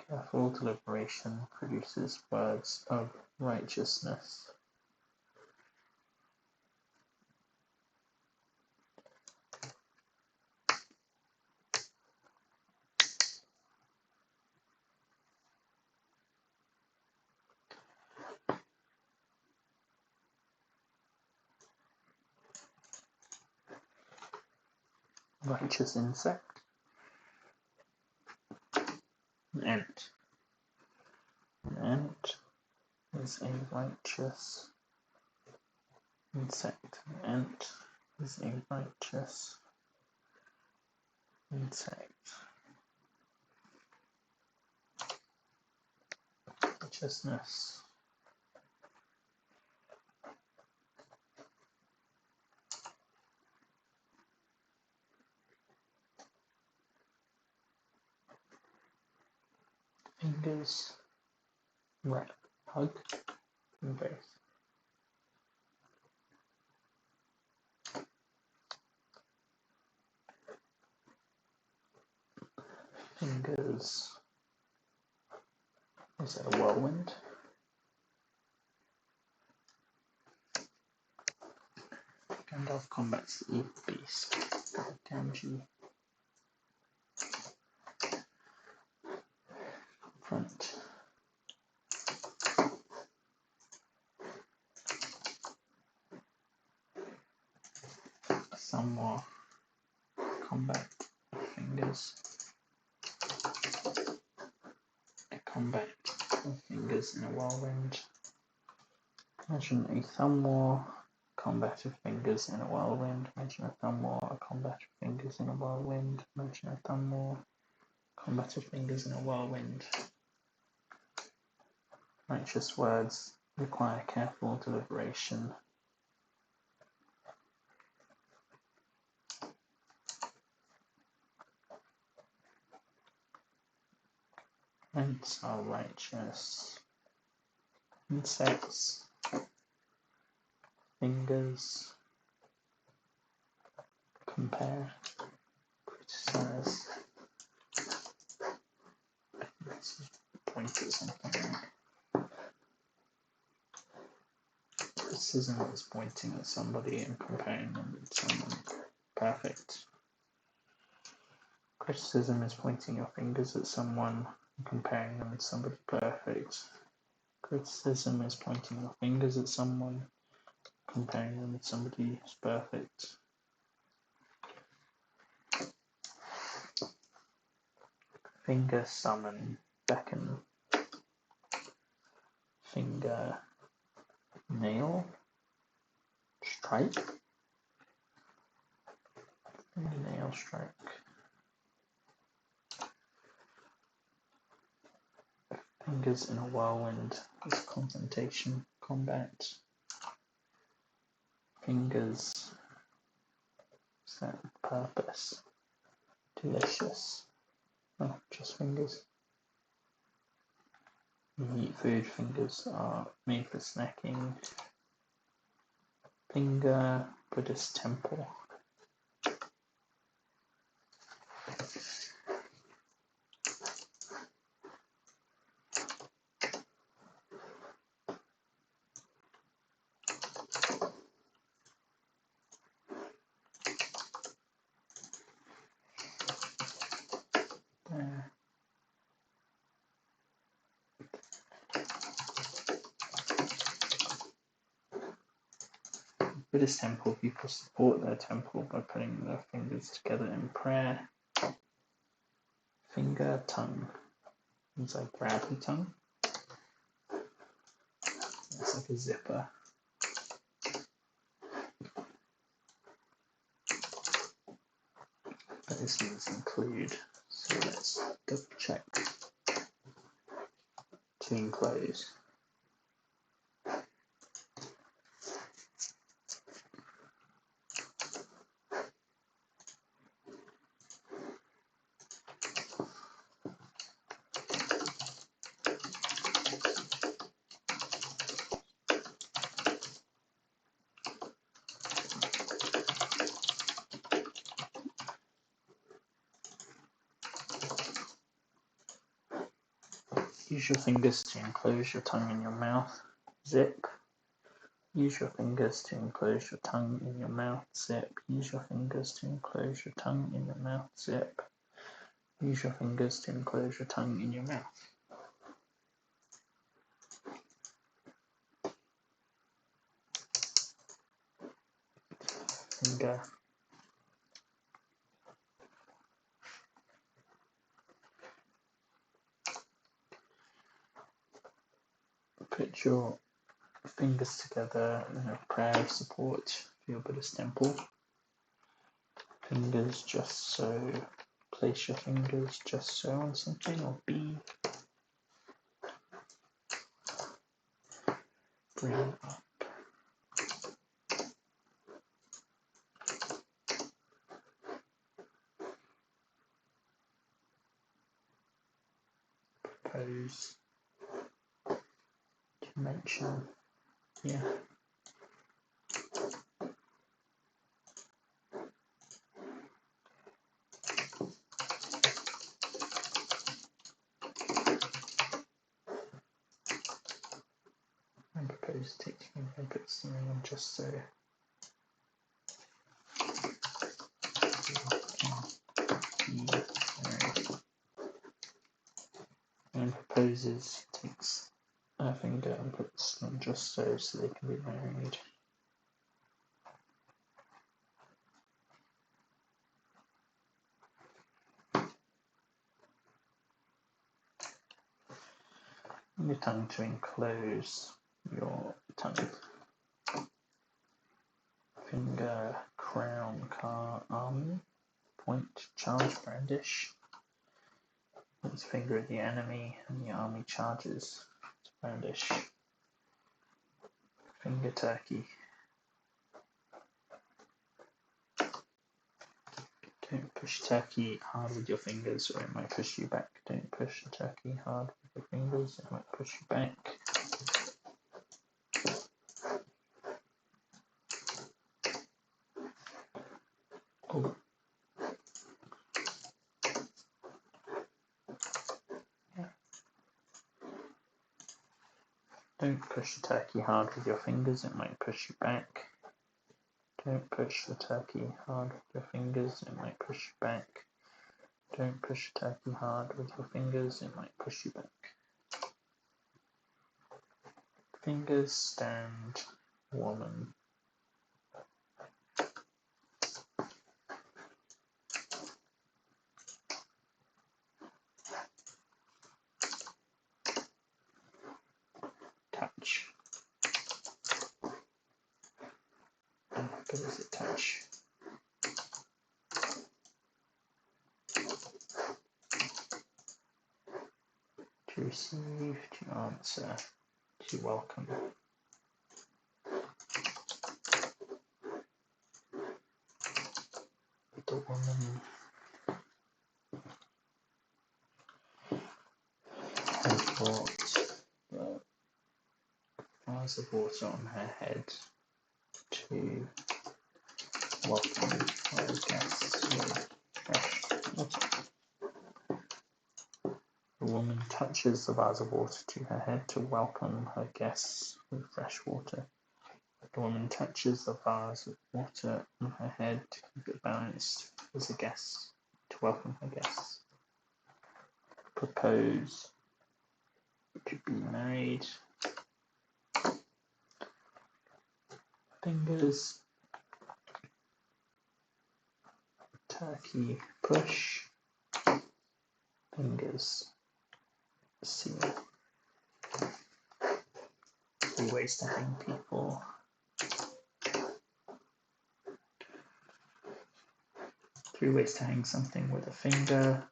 Careful deliberation produces words of righteousness. Righteous insect. An ant. An ant is a righteous insect. An ant is a righteous insect. Righteousness. Fingers. Wrap. Hug. Embrace. Fingers. Is that a whirlwind? Gandalf combats the evil beast. Ganji. Front. some more combat fingers. A combat of fingers in a whirlwind. Imagine a thumb war, combat of fingers in a whirlwind. Imagine a thumb war, a combat of fingers in a whirlwind. Imagine a thumb war, combat of fingers in a whirlwind. Righteous words require careful deliberation. Ants are righteous. Insects. Fingers. Compare. Criticize. This is point at something. Criticism is pointing at somebody and comparing them with someone. Perfect. Criticism is pointing your fingers at someone and comparing them with somebody. Perfect. Criticism is pointing your fingers at someone, comparing them with somebody who's perfect. Finger summon, beckon. Finger nail, strike. Fingernail strike. Fingers in a whirlwind is confrontation, combat. Fingers, set purpose, delicious. Oh, just fingers. You eat food, fingers are made for snacking. Finger, Buddhist temple. There. Buddhist temple, people support their temple by putting their fingers together in prayer. Finger, tongue. It's like grab your tongue. It's like a zipper. But this means include. So let's double check. To enclose. Use your fingers to enclose your tongue in your mouth. Zip. Use your fingers to enclose your tongue in your mouth. Zip. Use your fingers to enclose your tongue in your mouth. Zip. Use your fingers to enclose your tongue in your mouth. Finger. Put your fingers together in a prayer of support for your Buddhist temple. Fingers just so. Place your fingers just so on something, or B. Bring up. Propose. Dimension. Yeah. And propose takes me and put something on just so. And proposes takes a finger and puts them just so they can be married. your tongue to enclose your tongue. Finger, crown, car, army. Point, charge, brandish. Points finger at the enemy and the army charges. Brandish. Finger, turkey. Don't push turkey hard with your fingers or it might push you back. Don't push the turkey hard with your fingers, it might push you back. Oh. Yeah. Don't push the turkey hard with your fingers, it might push you back. Don't push the turkey hard with your fingers, it might push you back. Don't push the turkey hard with your fingers, it might push you back. Fingers, stand, woman. Touch. How good is it, touch? To receive, to answer, to welcome. The woman has brought the vase of water on her head to welcome her guests with fresh water. The woman touches the vase of water to her head to welcome her guests with fresh water. The woman touches the vase of water on her head to keep it balanced as a guest, to welcome her guests. Propose, to be married. Fingers, turkey, push. Fingers, seal. 3 ways to hang people. 3 ways to hang something with a finger.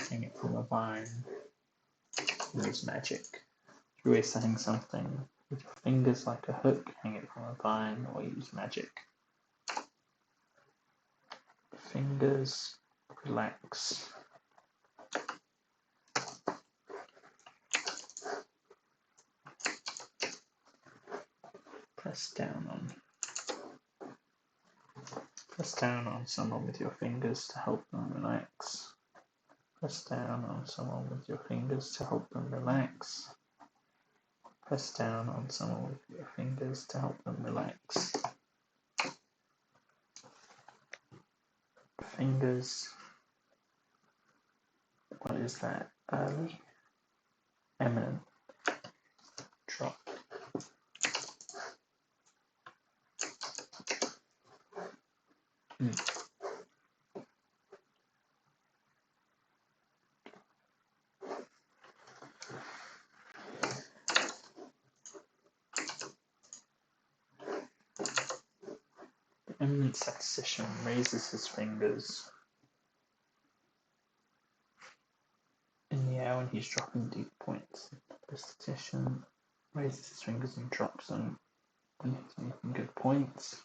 Hang it from a vine. Use magic. 3 ways to hang something with your fingers like a hook. Hang it from a vine or use magic. Fingers, relax. Press down on someone with your fingers to help them relax. Press down on someone with your fingers to help them relax. Press down on someone with your fingers to help them relax. Fingers. What is that? Early. Eminent. Drop. The eminent statistician raises his fingers in the air when he's dropping deep points. The statistician raises his fingers and drops them when he's making good points.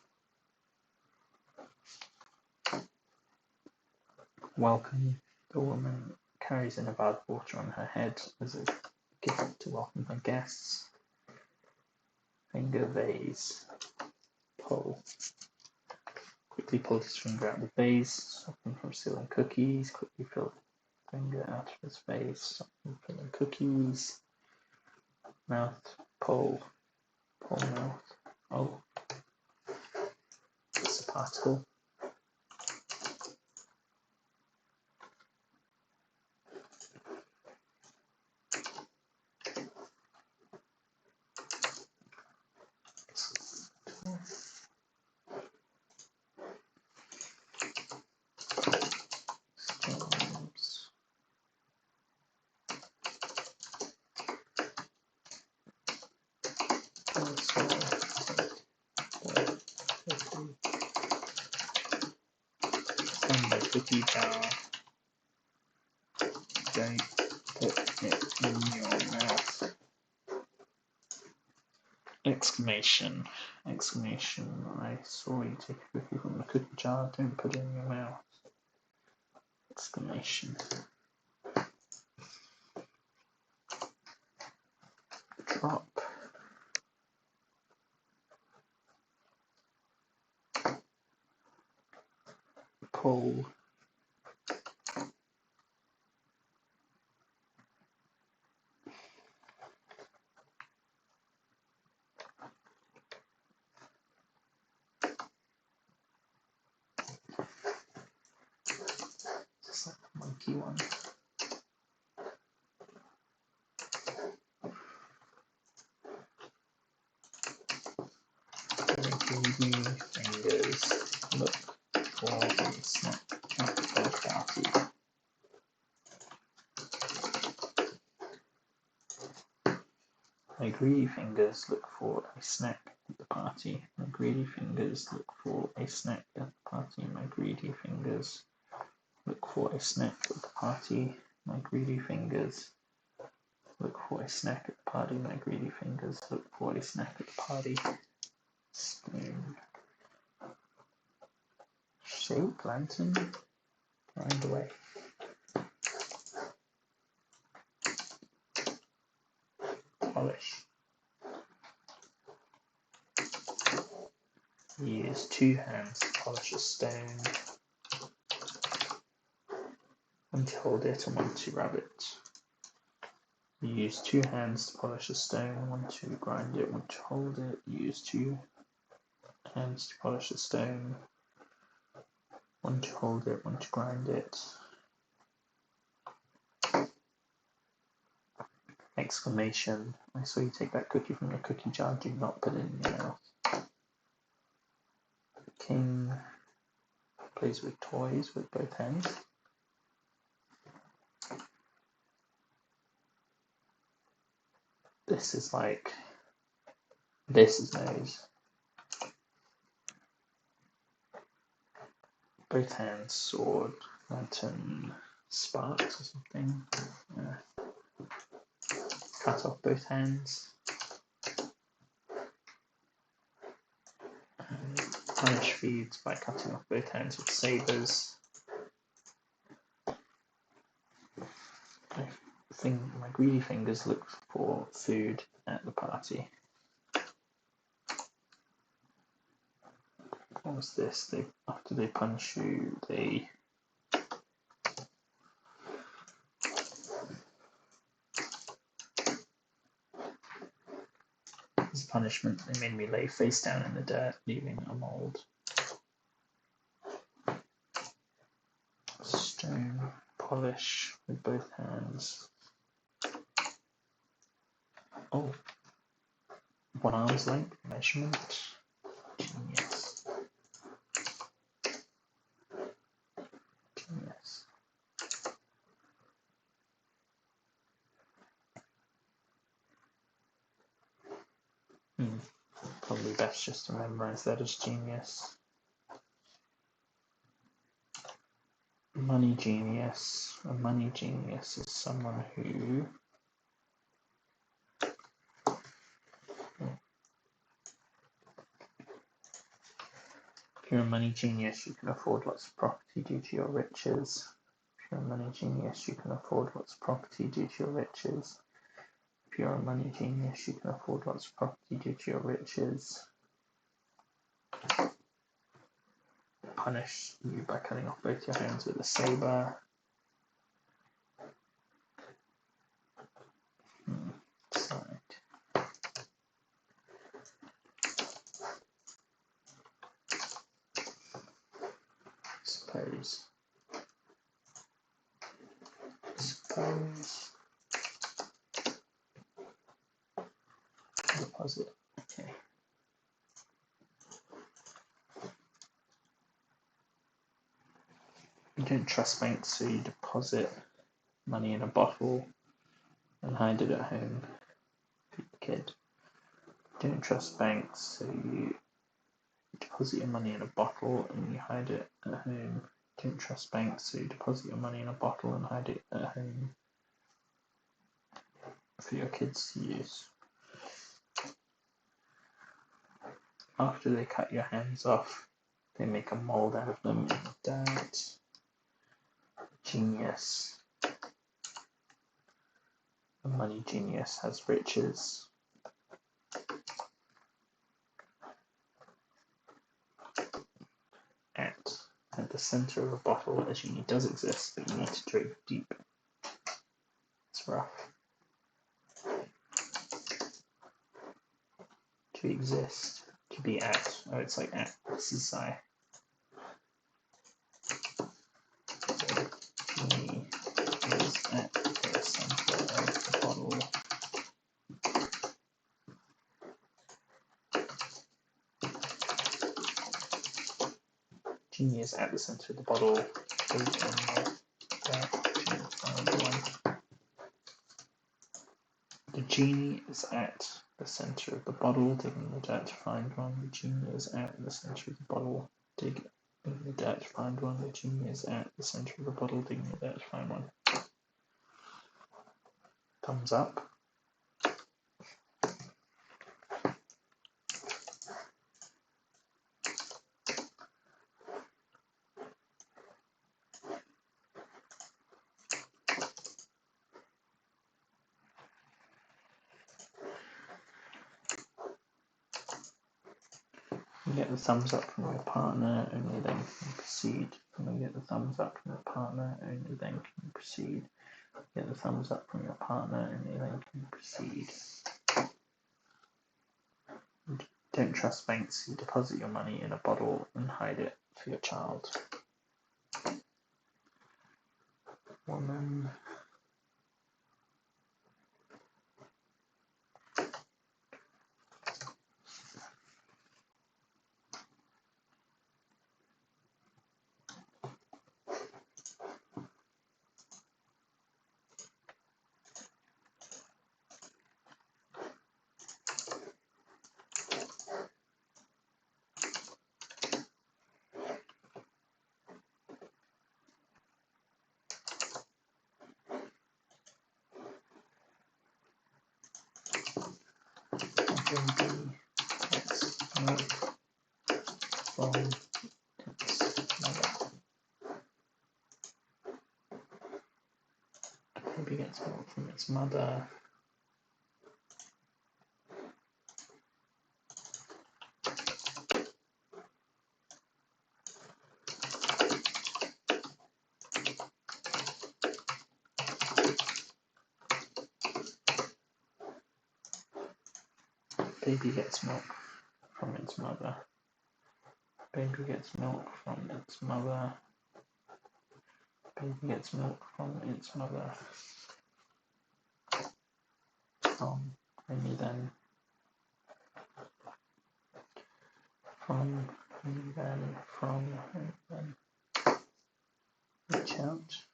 Welcome. The woman carries in a vase of water on her head as a gift to welcome her guests. Finger, vase. Pull. Quickly pull his finger out of the vase, stop him from stealing cookies. Quickly fill the finger out of his vase, stop him from stealing cookies. Mouth, pull. Pull mouth. Oh. It's a particle. Storms. from the cookie jar. Don't put it in your mouth. Exclamation. Exclamation. I saw you take a cookie from the cookie jar. Don't put it in your mouth. Exclamation. Drop. Pull. Just like the monkey one. Greedy fingers look for a snack at the party. My greedy fingers look for a snack at the party. My greedy fingers look for a snack at the party. My greedy fingers look for a snack at the party. My greedy fingers look for a snack at the party. My greedy fingers look for a snack at the party. Spoon. Shake, lantern, grind away. Polish. Use 2 hands to polish a stone. One to hold it and one to rub it. Use 2 hands to polish a stone, one to grind it, one to hold it. Use 2 hands to polish a stone, one to hold it, one to grind it. Exclamation. I saw you take that cookie from your cookie jar. Do not put it in your mouth. King plays with toys with both hands. This is nose. Both hands, sword, lantern, sparks or something. Cut off both hands. Punish feeds by cutting off both hands with sabers. My greedy fingers look for food at the party. What was this? After they punch you, they as punishment, they made me lay face down in the dirt, leaving a mold. Stone, polish with both hands. Oh, 1 arm's length measurement. Genius. Genius. Probably best just to memorize that as genius. Money genius. A money genius is someone who if you're a money genius, you can afford lots of property due to your riches. If you're a money genius, you can afford lots of property due to your riches. If you're a money genius, you can afford lots of property due to your riches. Punish you by cutting off both your hands with a saber. Side. Suppose. Deposit. Okay. You don't trust banks, so you deposit money in a bottle and hide it at home. Kid. You don't trust banks, so you deposit your money in a bottle and you hide it at home. Don't trust banks, so you deposit your money in a bottle and hide it at home for your kids to use. After they cut your hands off, they make a mold out of them in dirt. Genius. The money genius has riches. At the center of a bottle, a genie does exist, but you need to drink deep. It's rough. To exist, to be at. Oh, it's like at. This is I. Genie is at the center of the bottle. Genie is at the center of the bottle. The genie is at the center of the bottle, digging the dirt to find one. The genie is at the center of the bottle, digging the dirt to find one. The genie is at the center of the bottle, digging the dirt to find one. Thumbs up. You get the thumbs up from your partner, only then can you proceed. When you get the thumbs up from your partner, only then can you proceed. Get the thumbs up from your partner, only then can you proceed. Don't trust banks, you deposit your money in a bottle and hide it for your child. Woman. Baby gets milk from its mother. Baby gets milk from its mother. Baby gets milk from its mother. Baby gets milk from its mother. Baby gets milk from its mother. From, only then. From, only then. From, only then. Reach out.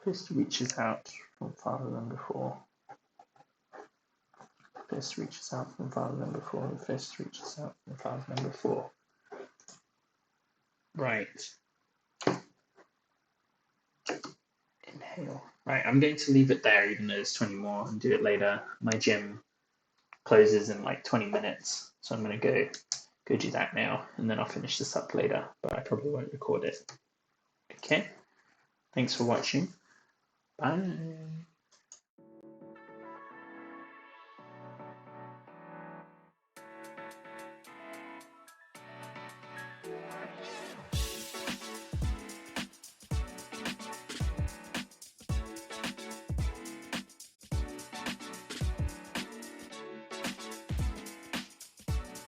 Fist reaches out from farther than before. Fist reaches out from farther than before. The fist reaches out from farther than before. Right. Inhale. Right, I'm going to leave it there even though there's 20 more and do it later. My gym closes in like 20 minutes. So I'm going to go do that now and then I'll finish this up later, but I probably won't record it. Okay. Thanks for watching. Bye.